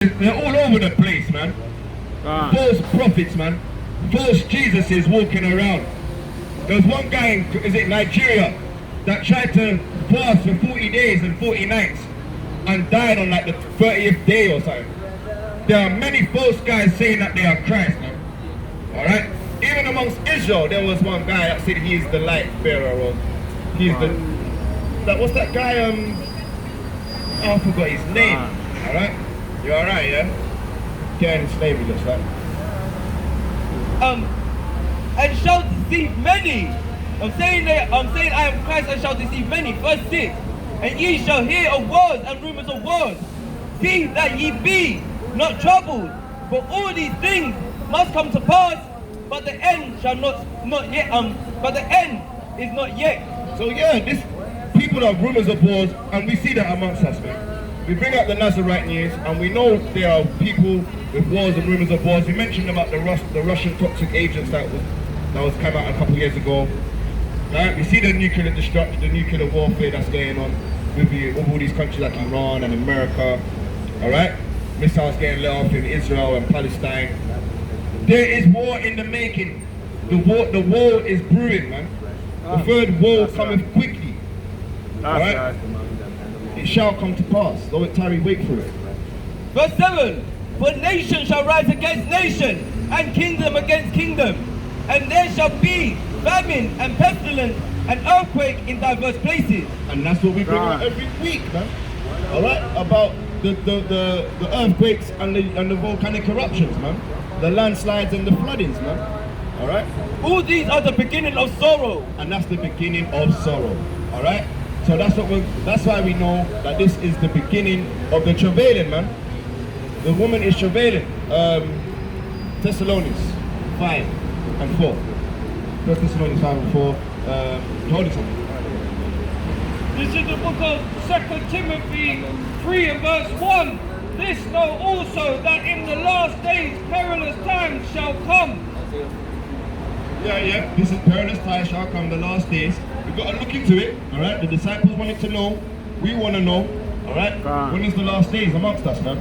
They're all over the place, man. False prophets, man. False Jesuses walking around. There's one guy in, is it Nigeria, that tried to fast for 40 days and 40 nights and died on like the 30th day or something. There are many false guys saying that they are Christ, man. Alright? Even amongst Israel, there was one guy that said he's the light bearer, or he's what's that guy, oh, I forgot his name. Alright? You alright, yeah? Getting slavery, looks like. And shall deceive many. I'm saying I am Christ and shall deceive many. Verse 6. And ye shall hear of wars and rumors of wars. See that ye be not troubled, for all these things must come to pass, but the end shall not yet. But the end is not yet. So yeah, this people have rumors of wars, and we see that amongst us, man. We bring up the Nazarite news, and we know there are people with wars and rumors of wars. We mentioned about the Russian toxic agents that was come out a couple of years ago. Right? We see the nuclear destruction, the nuclear warfare that's going on with all these countries like Iran and America. All right, missiles getting let off in Israel and Palestine. There is war in the making. The war is brewing, man. The third war cometh quickly. All right. It shall come to pass, though it tarry, wait for it. Verse 7. For nation shall rise against nation, and kingdom against kingdom, and there shall be famine and pestilence and earthquake in diverse places. And that's what we bring out every week, man. Alright? About the earthquakes and the volcanic eruptions, man. The landslides and the floodings, man. Alright? All these are the beginning of sorrow. And that's the beginning of sorrow. Alright? So that's why we know that this is the beginning of the travailing, man. The woman is travailing. Thessalonians 5 and 4. 1 Thessalonians 5 and 4. Hold it something. This is the book of 2 Timothy 3 and verse 1. This know also that in the last days perilous times shall come. Yeah. This is perilous times shall come, the last days. We've got to look into it, alright? The disciples wanted to know. We want to know, alright? When is the last days amongst us, man?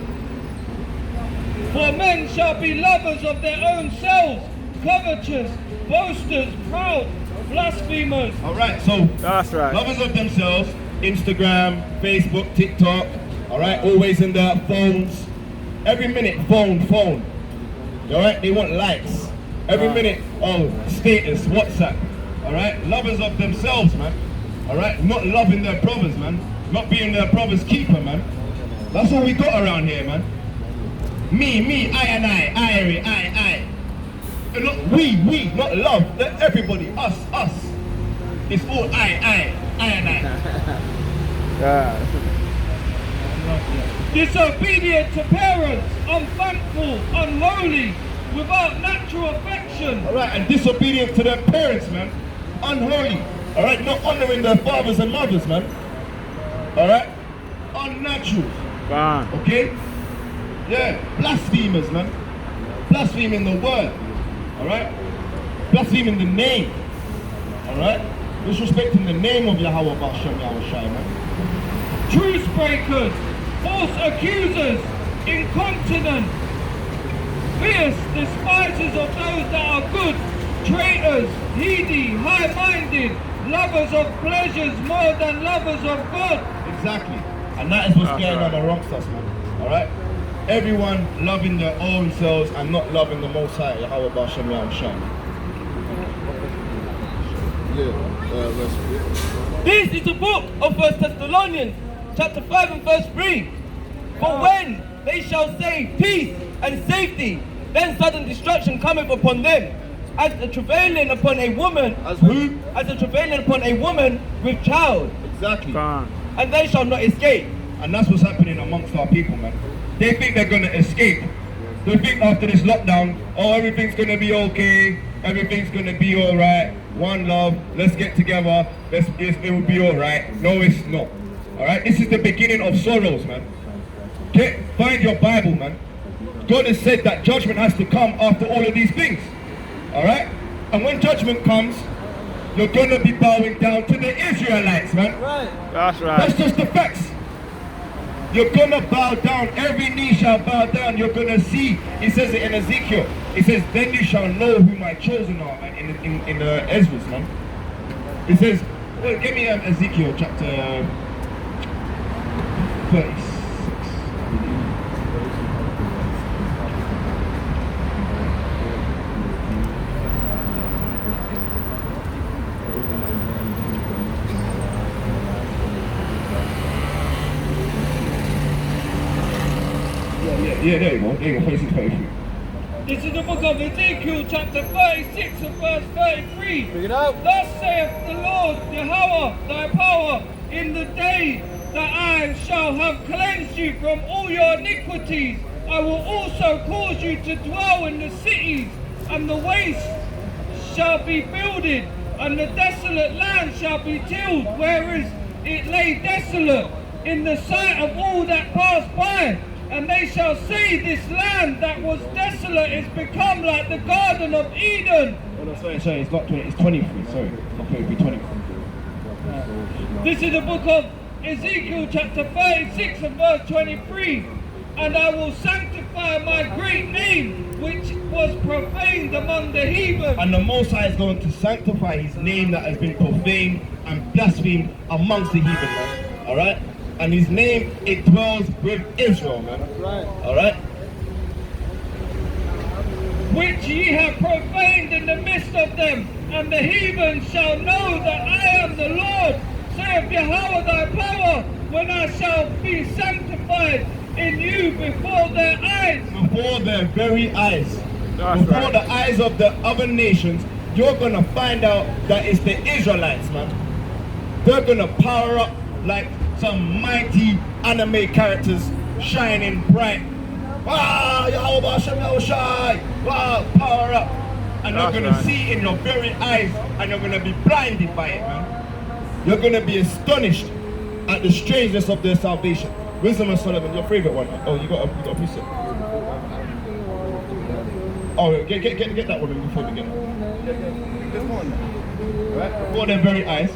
For men shall be lovers of their own selves, covetous, boasters, proud, blasphemers. Alright, so that's right. Lovers of themselves, Instagram, Facebook, TikTok, alright, always in their phones. Every minute, phone. Alright, they want likes. Every minute, status, WhatsApp. Alright, lovers of themselves, man. Alright, not loving their brothers, man. Not being their brother's keeper, man. That's all we got around here, man. Me, I and I. And not we, not love. Everybody, us. It's all I and I. Disobedient to parents, unthankful, unholy, without natural affection. Alright, and disobedient to their parents, man. Unholy. Alright, not honoring their fathers and mothers, man. Alright? Unnatural. Okay? Yeah, blasphemers, man. Blaspheming the word. Alright? Blaspheming the name. Alright? Disrespecting the name of Yahweh 𝐉𝐿, man. Truce breakers, false accusers, incontinent, fierce despisers of those that are good, traitors, needy, high-minded, lovers of pleasures more than lovers of God. Exactly. And that is what's going on amongst us, man. Alright? Everyone loving their own selves and not loving the Most High, Yahweh 𝐉𝐿. This is the book of 1 Thessalonians, chapter 5 and verse 3. For when they shall say peace and safety, then sudden destruction cometh upon them, as the travailing upon a woman. As who? As the travailing upon a woman with child. Exactly. And they shall not escape. And that's what's happening amongst our people, man. They think they're going to escape. They think after this lockdown, everything's going to be okay, everything's going to be alright, one love, let's get together, it will be alright. No, it's not. Alright, this is the beginning of sorrows, man. Find your Bible, man. God has said that judgment has to come after all of these things. Alright? And when judgment comes, you're going to be bowing down to the Israelites, man. Right. That's right. That's just the facts. You're gonna bow down. Every knee shall bow down. You're gonna see. He says it in Ezekiel. He says, then you shall know who my chosen are. In Ezra's, man. He says, well, give me Ezekiel chapter 36. Yeah, there you go. There you go, 36, 33. This is the book of Ezekiel, chapter 36 and verse 33. Bring it out. Thus saith the Lord, Yahweh, thy power, in the day that I shall have cleansed you from all your iniquities, I will also cause you to dwell in the cities, and the waste shall be builded, and the desolate land shall be tilled, whereas it lay desolate in the sight of all that passed by. And they shall say, this land that was desolate is become like the Garden of Eden. Oh no, sorry, it's not 20, it's 23, sorry. It's not 23, 23. This is the book of Ezekiel chapter 36 and verse 23. And I will sanctify my great name, which was profaned among the heathen. And the Most High is going to sanctify his name that has been profaned and blasphemed amongst the heathen, man. Alright? And his name, it dwells with Israel, man. Right. Alright? Which ye have profaned in the midst of them, and the heathen shall know that I am the Lord, saith Yahweh thy power, when I shall be sanctified in you before their eyes. Before their very eyes. That's before right. the eyes of the other nations, you're gonna find out that it's the Israelites, man. They're gonna power up like some mighty anime characters, shining bright. Wow, Yahweh Hashem Yahushai. Wow, power up. And you're That's gonna right. see in your very eyes, and you're gonna be blinded by it, man. You're gonna be astonished at the strangeness of their salvation. Wisdom of Solomon, your favorite one. Oh, you got a precept. Oh, get that one before we get it. There's more on that. Right? Before their very eyes.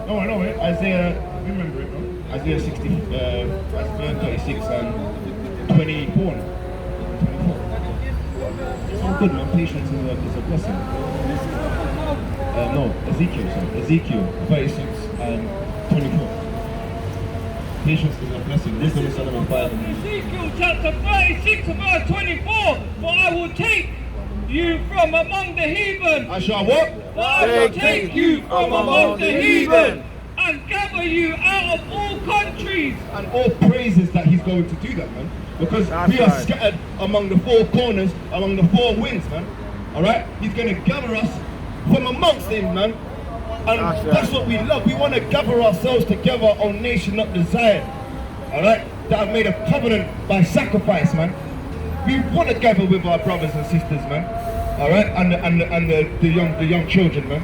No, Isaiah, remember it, no? Isaiah 60, Isaiah 36 and 24. It's all good, man. Patience is a blessing. No, Ezekiel, sorry. Ezekiel 36 and 24. Patience is a blessing. Wisdom is Solomon 5. Ezekiel chapter 36 and verse 24. For I will take you from among the heathen. I shall what? For I will take you from among the heathen, and gather you out of all countries. And all praises that he's going to do that, man. Because That's we are right. scattered among the four corners, among the four winds, man. Alright? He's going to gather us from amongst them, man. And That's right. that's what we love. We want to gather ourselves together on nation, not desire. Alright? That have made a covenant by sacrifice, man. We want to gather with our brothers and sisters, man. Alright? And the young children, man.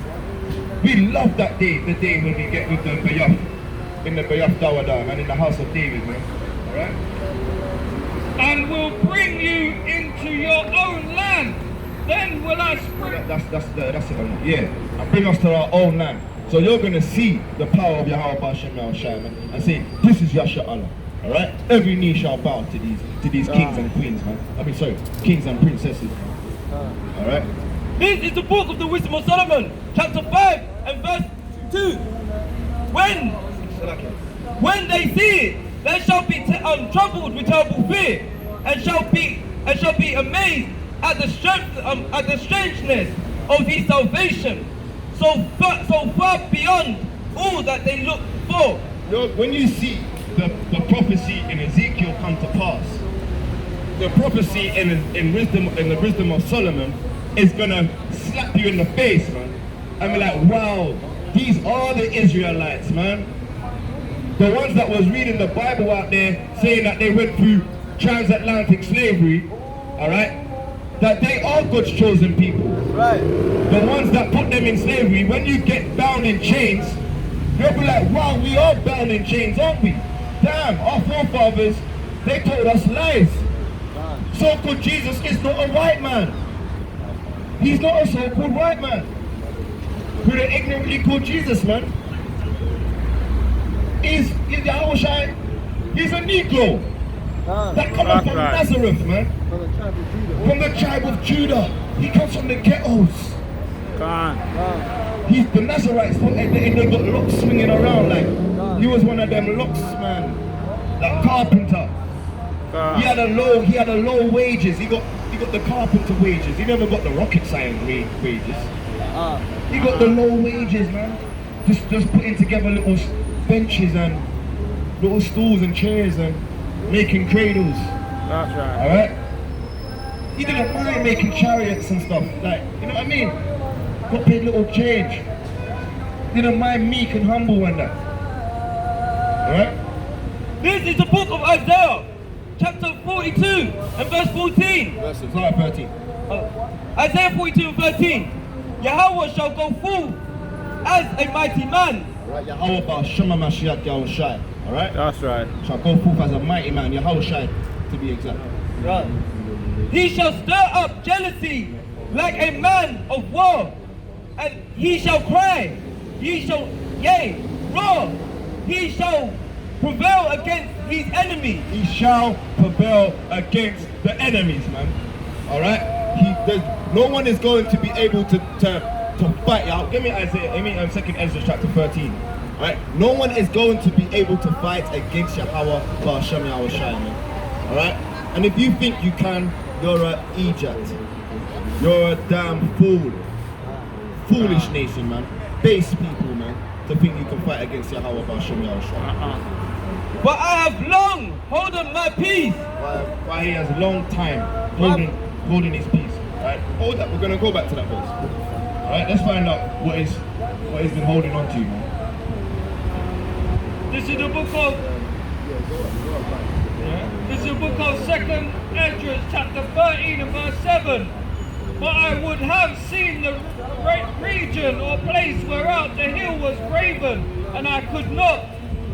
We love that day, the day when we get with the Bayaf, in the Bayaf Dawada, man, in the house of David, man. Alright? And will bring you into your own land. Then will I spread. That's it, man. Yeah. And bring us to our own land. So you're going to see the power of Yahweh Hashem Yahushai, man, and say, this is Yasha Allah. Alright? Every knee shall bow to these kings and queens, man. Kings and princesses. Alright? This is the book of the Wisdom of Solomon, chapter 5 and verse 2. When they see it, they shall be troubled with terrible fear, and shall be amazed at the strength, at the strangeness of his salvation, so far beyond all that they look for. When you see the prophecy in Ezekiel come to pass, the prophecy in the wisdom of Solomon is gonna slap you in the face, man. And be like, wow, these are the Israelites, man. The ones that was reading the Bible out there saying that they went through transatlantic slavery, alright? That they are God's chosen people. Right. The ones that put them in slavery, when you get bound in chains, you'll be like, wow, we are bound in chains, aren't we? Damn, our forefathers, they told us lies. So-called Jesus is not a white man. He's not a so-called white man. Who they ignorantly called Jesus, man. Is Yahushai He's a Negro that come up from Nazareth, man. From the tribe of Judah. He comes from the ghettos. He's the Nazarites, and they got locks swinging around like he was one of them locks, man. Like carpenter. He had a low wages. He got the carpenter wages. He never got the rocket science wages. He got the low wages, man. Just putting together little benches and little stools and chairs and making cradles. That's right. Alright? He didn't mind making chariots and stuff. Like, you know what I mean? Got paid little change. Didn't mind meek and humble and that. Alright? This is the book of Isaiah, chapter 42 and verse 14. Verses 13. Isaiah 42 and 13. Yahweh shall go forth as a mighty man. Right, Yahweh 𝐉𝐄𝐄𝐅𝐿𝐿 Shai. Alright? That's right. Shall go forth as a mighty man, Yahweh Shai, to be exact. Right. He shall stir up jealousy like a man of war, and he shall cry, he shall, yea, roar, he shall prevail against his enemy. He shall prevail against the enemies, man. Alright? No one is going to be able to fight out. Give me Isaiah, 2nd Ezra chapter 13. Alright? No one is going to be able to fight against Yahweh 𝐉𝐄𝐄𝐅𝐿𝐿 man. Alright? And if you think you can, you're an Egypt. You're a damn fool. Foolish nation, man. Base people, man. To think you can fight against Yahweh 𝐉𝐄𝐄𝐅𝐿𝐿. But I have long holden my peace. Why he has a long time holding his peace. Alright? Hold that. We're gonna go back to that verse. Alright, let's find out what he's been holding on to, man. This is the book of 2nd Ezra, chapter 13 and verse 7. But I would have seen the region or place whereout the hill was graven, and I could not.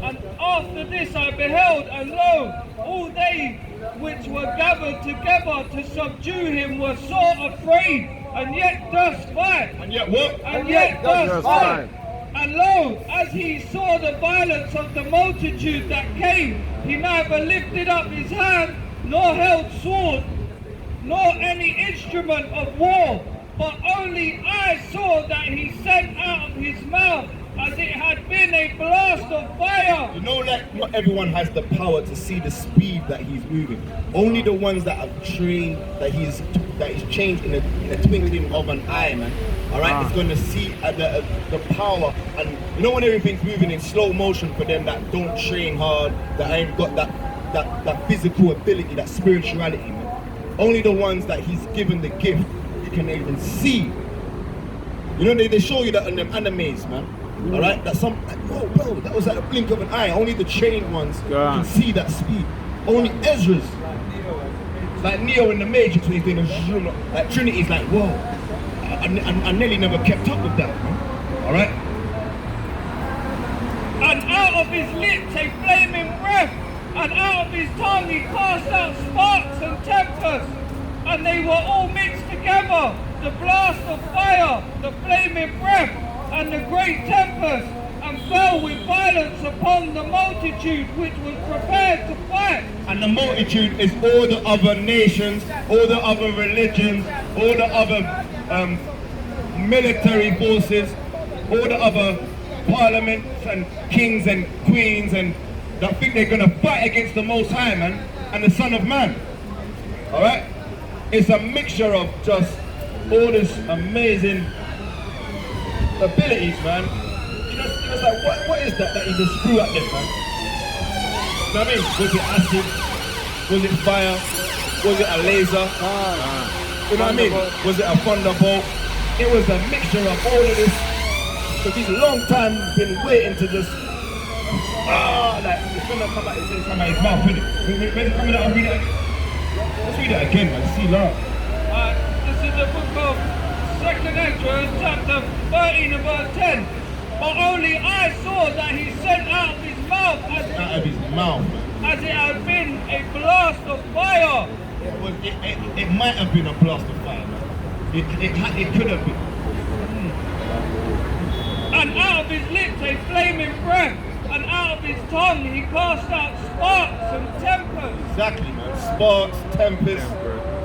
And after this I beheld, and lo, all they which were gathered together to subdue him were sore afraid, and yet dost fight. And yet what? And yet dost fight. And lo, as he saw the violence of the multitude that came, he neither lifted up his hand, nor held sword, nor any instrument of war, but only I saw that he sent out of his mouth as it had been a blast of fire. You know, like, not everyone has the power to see the speed that he's moving. Only the ones that have trained, that he's changed in a twinkling of an eye, man. Alright, it's going to see the power. And you know when everything's moving in slow motion for them that don't train hard, that ain't got that physical ability, that spirituality, man. Only the ones that he's given the gift, you can even see. You know, they show you that in them animes, man. Alright, that some, like, whoa, bro, that was like a blink of an eye. Only the trained ones can see that speed. Only Ezra's. Like Neo in the Matrix when he's doing a zoom, like Trinity's like, whoa. I nearly never kept up with that, man. Alright? And out of his lips a flaming breath, and out of his tongue he cast out sparks and tempests, and they were all mixed together, the blast of fire, the flaming breath, and the great tempest, and fell with violence upon the multitude which was prepared to fight. And the multitude is all the other nations, all the other religions, all the other military forces, all the other parliaments and kings and queens, and that think they're gonna fight against the Most High, man, and the Son of Man. Alright? It's a mixture of just all this amazing abilities, man. You're just like, what is that he just threw at them, man? You know what I mean? Was it acid? Was it fire? Was it a laser? You know what I mean? Was it a thunderbolt? It was a mixture of all of this. Because he's a long time been waiting to just, like, it's gonna come out, it's come out his mouth, isn't it? Where's it coming out? I'll read it again. Let's read it again, man. See, Lord. This is the book of 2nd Ezra, chapter 13 and verse 10. But only I saw that he sent out of his mouth as it had been a blast of fire. It might have been a blast of fire, man. It could have been. And out of his lips a flaming breath. and out of his tongue he cast out sparks and tempers. Exactly, man. Sparks, tempests,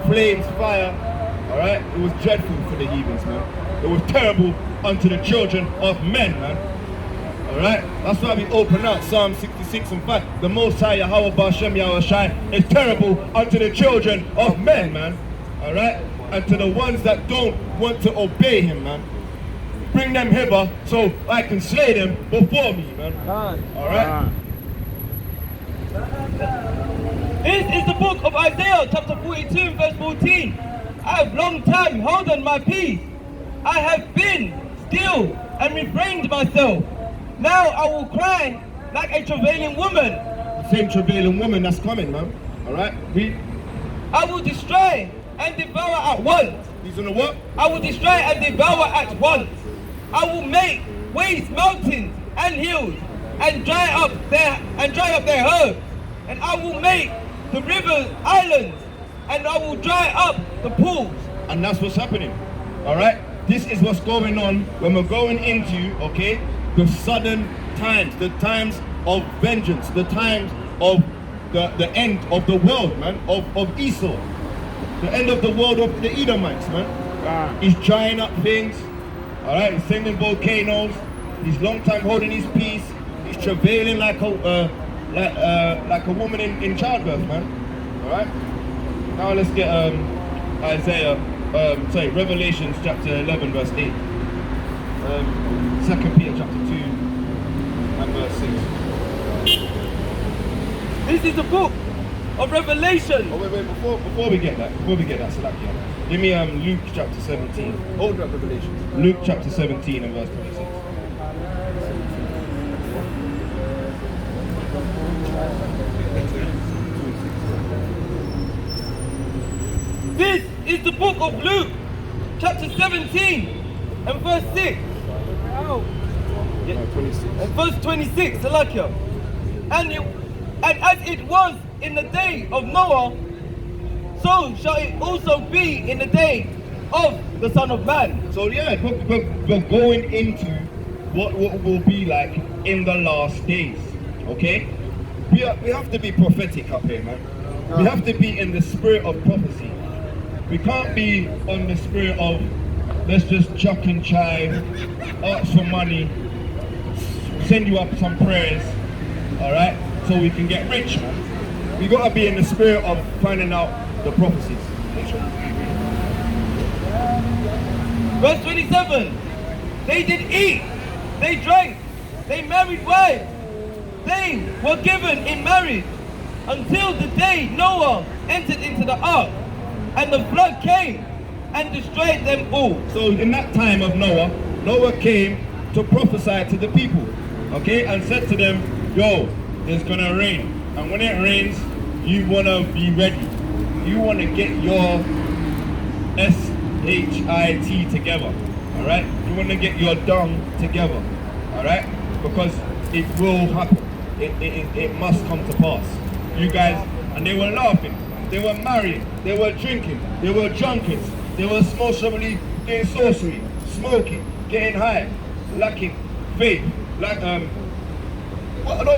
flames, fire. Alright? It was dreadful for the heathens, man. It was terrible unto the children of men, man. Alright? That's why we open up Psalm 66 and 5. The Most High Yahweh B'Shem Yahweh Shai is terrible unto the children of men, man. Alright? And to the ones that don't want to obey him, man. Bring them hither so I can slay them before me, man. Alright? This is the book of Isaiah, chapter 42, verse 14. I have long time holden my peace. I have been still and refrained myself. Now I will cry like a travailing woman. The same travailing woman that's coming, man. Alright? Read. I will destroy and devour at once. He's on the what? I will destroy and devour at once. I will make waste mountains and hills and dry up their herbs. And I will make the rivers islands, and I will dry up the pools. And that's what's happening. Alright? This is what's going on when we're going into, okay, the sudden times, the times of vengeance, the times of the end of the world, man, of Esau. The end of the world of the Edomites, man. He's drying up things. Alright, he's sending volcanoes. He's long time holding his peace. He's travailing like a woman in childbirth, man. Alright? Now let's get Revelations chapter 11 verse 8. 2 Peter chapter 2 and verse 6. This is the book of Revelation. Oh wait, before we get that, Salakia, give me Luke chapter 17. Hold up Revelations. Luke chapter 17 and verse 26. This is the book of Luke, chapter 17 and verse 6. And verse 26, Salakia. And as it was in the day of Noah, so shall it also be in the day of the Son of Man. So yeah, we're going into what will be like in the last days, okay? We have to be prophetic up here, man. We have to be in the spirit of prophecy. We can't be on the spirit of let's just chuck and chive, ask for money, send you up some prayers, alright, so we can get rich, man. We gotta be in the spirit of finding out the prophecies. Verse 27, they did eat, they drank, they married wives, they were given in marriage until the day Noah entered into the ark, and the flood came and destroyed them all. So in that time of Noah, Noah came to prophesy to the people, okay, and said to them, yo, it's gonna rain, and when it rains, you wanna be ready. You wanna get your SHIT together, all right? You wanna get your dung together, all right? Because it will happen. It must come to pass. You guys, and they were laughing, they were marrying, they were drinking, they were drunkards, they were socially doing sorcery, smoking, getting high, lacking faith, not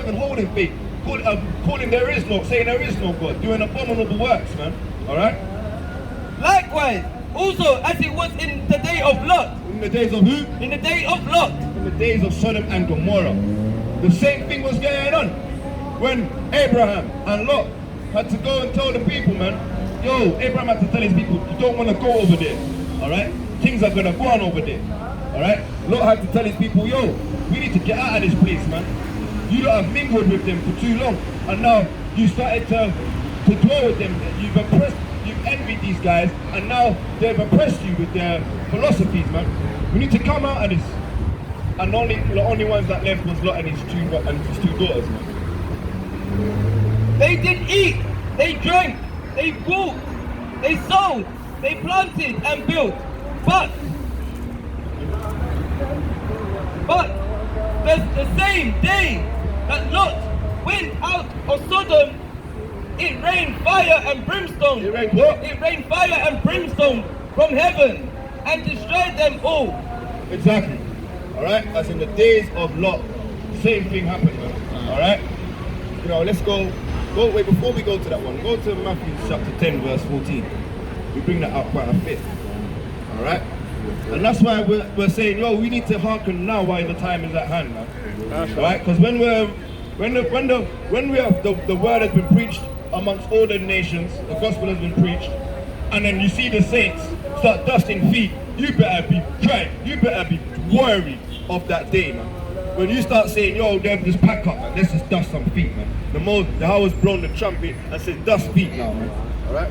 even holding faith, calling there is no, saying there is no God, doing abominable works, man. Alright? Likewise, also as it was in the day of Lot. In the days of who? In the day of Lot. In the days of Sodom and Gomorrah. The same thing was going on when Abraham and Lot had to go and tell the people, man, yo, Abraham had to tell his people, you don't want to go over there, alright? Things are going to go on over there, alright? Lot had to tell his people, yo, we need to get out of this place, man. You lot have mingled with them for too long, and now you started to dwell with them. You've envied these guys, and now they've oppressed you with their philosophies, man. We need to come out of this. And the only ones that left was Lot and his two daughters, man. They did eat, they drank, they bought, they sold, they planted and built. But the same day that Lot went out of Sodom, it rained fire and brimstone. It rained what? It rained fire and brimstone from heaven and destroyed them all. Exactly. Alright? As in the days of Lot, same thing happened, man. All right. You know, let's go. Wait, before we go to that one, go to Matthew chapter 10, verse 14. We bring that up quite a bit. All right. And that's why we're saying, yo, we need to hearken now while the time is at hand, man. That's right. Because when the word has been preached amongst all the nations, the gospel has been preached, and then you see the saints start dusting feet, you better be crying, you better be worried of that day, man. When you start saying, yo, them just pack up, man, let's just dust some feet, man. The hour's blown the trumpet and says, dust feet now, man. Alright?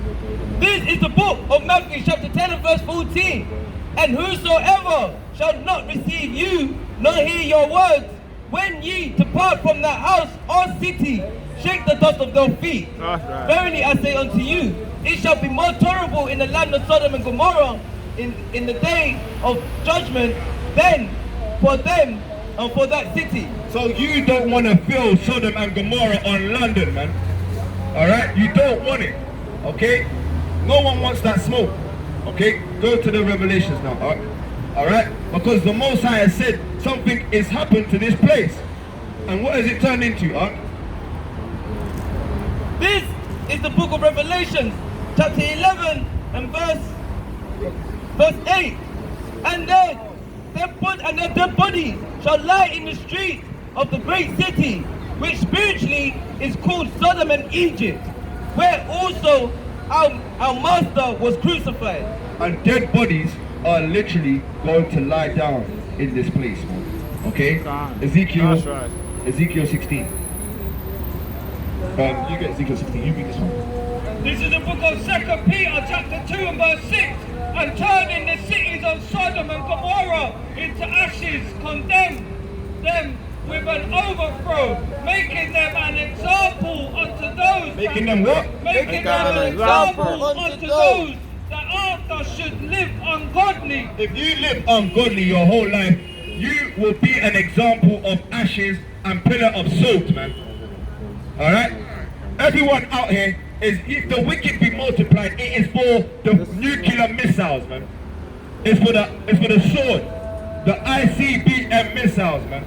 This is the book of Matthew chapter 10 and verse 14. And whosoever shall not receive you, nor hear your words, when ye depart from that house or city, shake the dust of their feet. Right. Verily I say unto you, it shall be more tolerable in the land of Sodom and Gomorrah in the day of judgment than for them and for that city. So you don't want to fill Sodom and Gomorrah on London, man. Alright? You don't want it. Okay? No one wants that smoke. Okay? Go to the Revelations now. Alright? Because the Most High has said something has happened to this place. And what has it turned into, This is the book of Revelation, chapter 11 and verse 8. And their dead bodies shall lie in the streets of the great city, which spiritually is called Sodom and Egypt, where also our master was crucified. And dead bodies are literally going to lie down in this place, man. Okay? Ezekiel 16. You get Ezekiel 16, you read this one. This is the book of 2 Peter chapter 2 and verse 6. And turning the cities of Sodom and Gomorrah into ashes, condemned them with an overthrow, making them an example unto those. Making them what? Making them an example unto those that after should live ungodly. If you live ungodly your whole life, you will be an example of ashes and pillar of salt, man. Alright? Everyone out here is, if the wicked be multiplied, it is for the nuclear missiles, man. It's for the sword, the ICBM missiles, man.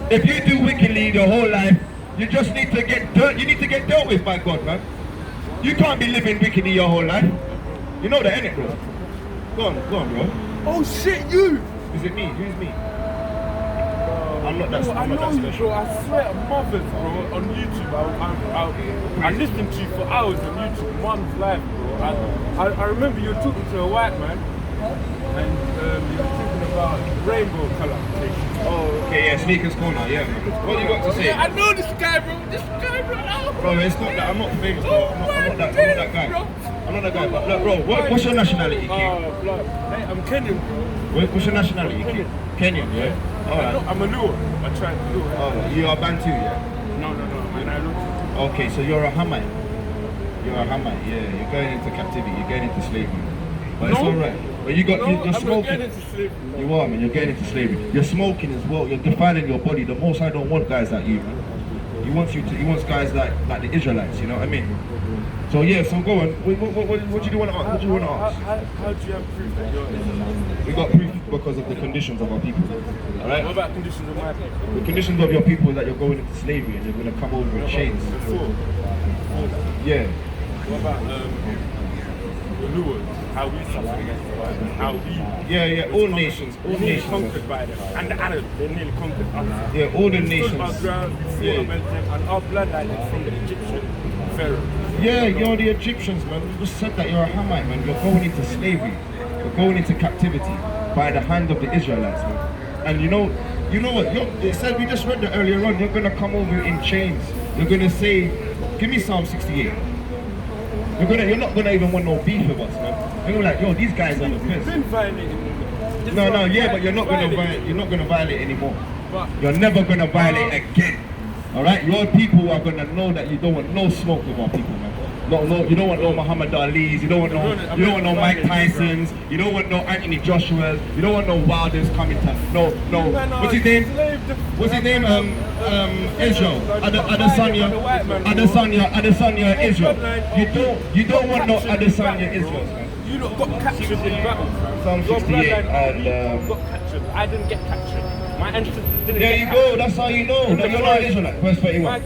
If you do wickedly your whole life, you just need to get dealt with by God, man. You can't be living wickedly your whole life. You know that, innit, bro? Go on, bro. Oh shit, you! Is it me? Who's me? I'm not that special. Bro, I swear to mothers, bro, on YouTube, I listened to you for hours on YouTube, Mum's life, bro. I remember you were talking to a white man, and you were talking about rainbow colour. Oh, okay, yeah, Sneakers Corner, yeah. What you got to say? I know this guy, bro. Bro, it's not that, I'm not famous, bro. I'm not that guy. I'm not that guy, but look, bro, what's your nationality, King? Hey, I'm Kenyan, bro. What's your nationality, King? Kenyan, yeah? Alright. I'm a Luo. I tried to do it. Oh, you are Bantu, yeah? No, man, I look. Okay, so you're a Hamite. You're a Hamite, yeah. You're going into captivity, you're going into slavery. But it's alright. But you're smoking. You are, man, you're getting into slavery. You're smoking as well, you're defiling your body. The Most High don't want guys like you, man. He wants guys like the Israelites, you know what I mean? So yeah, so go on. What do you want to ask? How do you have proof that you're Israelite? We got proof because of the conditions of our people. Alright? What about conditions of my people? The conditions of your people is that you're going into slavery and you're going to come over in chains. Yeah. What about the Luos? How we suffer against the Bible? How we... Yeah, all nations. All nations. Conquered by them. And the Arabs, they nearly conquered us. Yeah, all the nations. Our ground, and our bloodline is from the Egyptian pharaoh. Yeah, you're the Egyptians, man. You just said that you're a Hamite, man. You're going into slavery. You're going into captivity by the hand of the Israelites, man. And you know what? It said, we just read that earlier on, you're going to come over in chains. You're going to say, give me Psalm 68. You're not going to even want no beef with us, man. You're going to be like, yo, these guys are the piss. Been violating. No, yeah, but you're not going to violate anymore. You're never going to violate again. Alright, your people are gonna know that you don't want no smoke with our people, man. No, you don't want no Muhammad Ali's, you don't want no Mike Tyson's, you don't want no Anthony Joshua's, you don't want no Wilders coming to no. What's his name? Israel. Adesanya Israel. You don't want no Adesanya Israel, man. You lot got captured in battle. Psalm 68 and got captured. I didn't get captured. My ancestors didn't There get you captured. go, that's how you know that you're not an Israelite. Verse 31.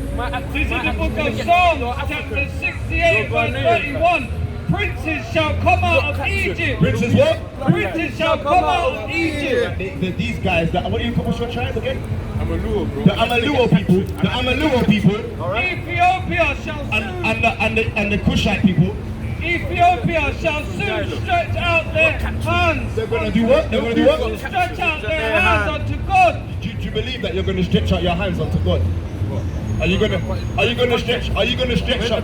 This is the book of Psalms, chapter 68, verse 31. Princes shall come out of Egypt. Princes what? Princes shall come out of Egypt. These guys, what's your tribe again? I'm a Luo, bro. The Amaluo people. The Amaluo people. Ethiopia shall soon, And the Cushite people. Ethiopia shall soon stretch out their hands. They're going to do what? They're going to do what? Stretch out their hands unto God. Do you believe that you're going to stretch out your hands unto God? Are you gonna stretch out?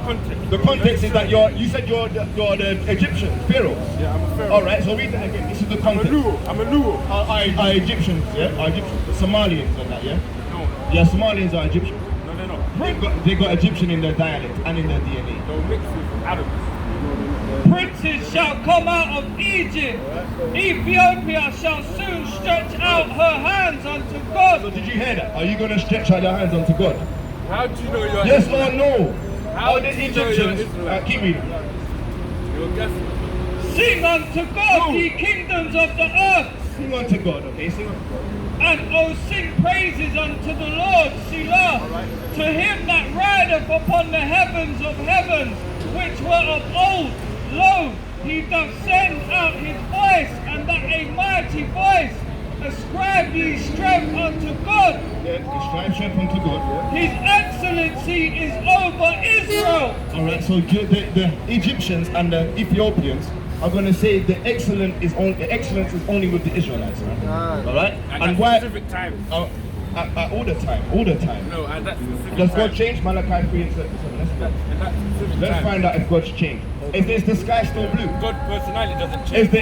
The context is that you said you're the Egyptian pharaohs. Yeah, I'm a pharaoh. All right, so read that again. This is the context. I'm a Luo. Are Egyptians? Yeah, are Egyptians? Somalians and that, yeah. No, Yeah, Somalians are Egyptian. no, they're not. They got Egyptian in their dialect and in their DNA. They'll mix with Arabs. Princes shall come out of Egypt. Ethiopia shall soon stretch out her hands unto So God. did you hear that? Are you gonna stretch out your hands unto God? How do you know you're Yes Israelite? or no? How Are do the you know you're Egyptians? Israelite? Keep reading. You're guessing. Sing unto God, ye kingdoms of the earth. Sing unto God, okay? Sing unto God. And oh, sing praises unto the Lord, Selah. To him that rideth upon the heavens of heavens, which were of old. Lo, he doth send out his voice, and that a mighty voice. Ascribe ye strength unto God. Yeah, strive strength unto God. His excellency is over Israel. All right, so the Egyptians and the Ethiopians are going to say the excellence is only with the Israelites, man. All right, At and that why? specific time. All the time. No, at that specific Does time. God change? Malachi 3 and 7. At that specific Let's time. find out if God's changed. Is the sky still blue? God personality doesn't change.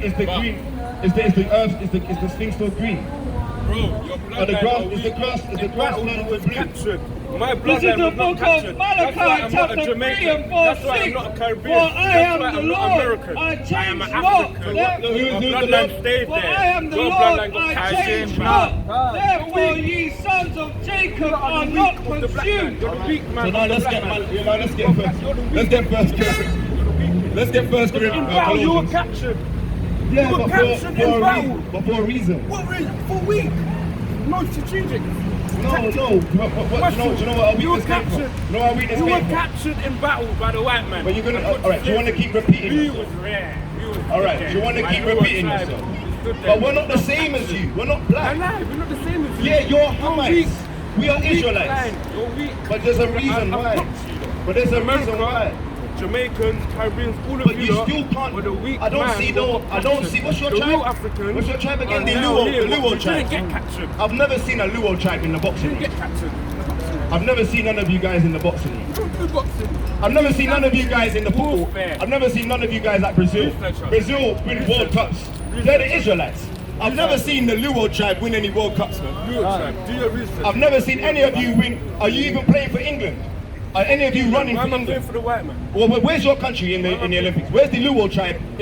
Is the But, green? Is the earth? Is the thing still green? Bro, your Or the bloodline grass? are Is the weak. grass? Is the In grass battle, not you was blue? captured. My This is bloodline the was not book of captured. That's why Malachi, I'm not a chapter 3 Jamaican. and verse That's why I'm 6. not a Caribbean. For I That's am why the I'm not Lord, American. I I am change an not. African. Therefore, Who's My the bloodline Lord? stayed For there. I am the Your Lord, bloodline got I carried change in. not. Therefore, ye sons of Jacob are not consumed. You're the weak man. So now let's get first In battle, you were Colossians. captured. Yeah, You were captured in battle. but for a reason. What reason? For weak. No strategic. No. Do you know what our You were weakness came from? captured. No, our weakness You were came from. captured in battle by the white man. But you're gonna. All right. Do you want to keep repeating We yourself? was rare. We was All right. wicked. Do you want to My keep Luo repeating tribe yourself? stood there. But we're not the same as you. We're not I black. lie. We're not the same as you. Yeah, you're weak. Hamites. We are You're weak, Israelites. man. You're weak. But there's a reason I've why. blocked you, though. But there's a America, reason why. Jamaicans, Caribbeans, all of But you you lot still can't. were the weak I don't man see who no. got I don't captured. see. What's your The real tribe? Africans What's your tribe again? are The now Luo. here. The Luo You tribe. didn't get captured. I've never seen a Luo tribe in the You boxing didn't ring. get captured. I've never seen none of you guys in the boxing ring. Don't do boxing. I've never seen none of you guys in the football. Warfare. I've never seen none of you guys at Brazil. Research us. Brazil win World Cups. They're the Israelites. I've never seen the Luo tribe win any World Cups, man. Luo tribe. Do your research. I've never seen any of you win. Are you even playing for England? Are any of you running Why for am I playing England? for the white man? Well, where's your country in the Olympics? Where's the Luo tribe